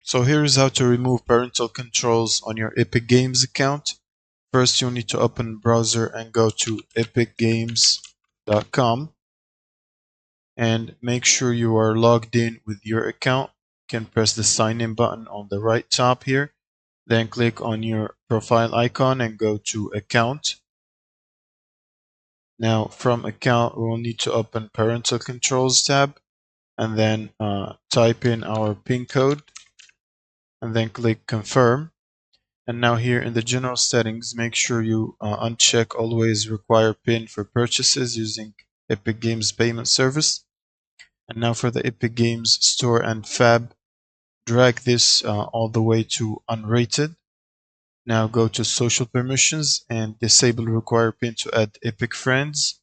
So here is how to remove parental controls on your Epic Games account. First, you'll need to open the browser and go to epicgames.com and make sure you are logged in with your account. You can press the sign in button on the right top here. Then click on your profile icon and go to account. Now from account, we will need to open parental controls tab and then type in our PIN code and then click confirm. And now here in the general settings, make sure you uncheck always require PIN for purchases using Epic Games payment service. And now for the Epic Games store and fab, drag this all the way to unrated. Now go to social permissions and disable require PIN to add Epic friends.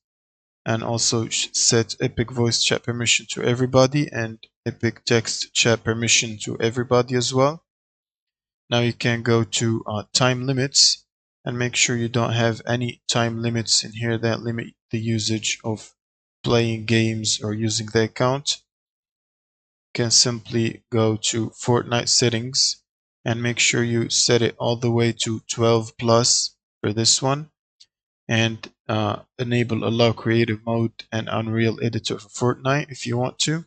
And also set Epic voice chat permission to everybody and Epic text chat permission to everybody as well. Now you can go to time limits and make sure you don't have any time limits in here that limit the usage of playing games or using the account. You can simply go to Fortnite settings and make sure you set it all the way to 12 plus for this one, and enable allow creative mode and Unreal Editor for Fortnite if you want to.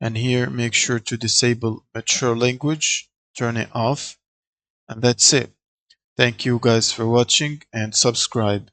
And here make sure to disable mature language, turn it off, and that's it. Thank you guys for watching and subscribe.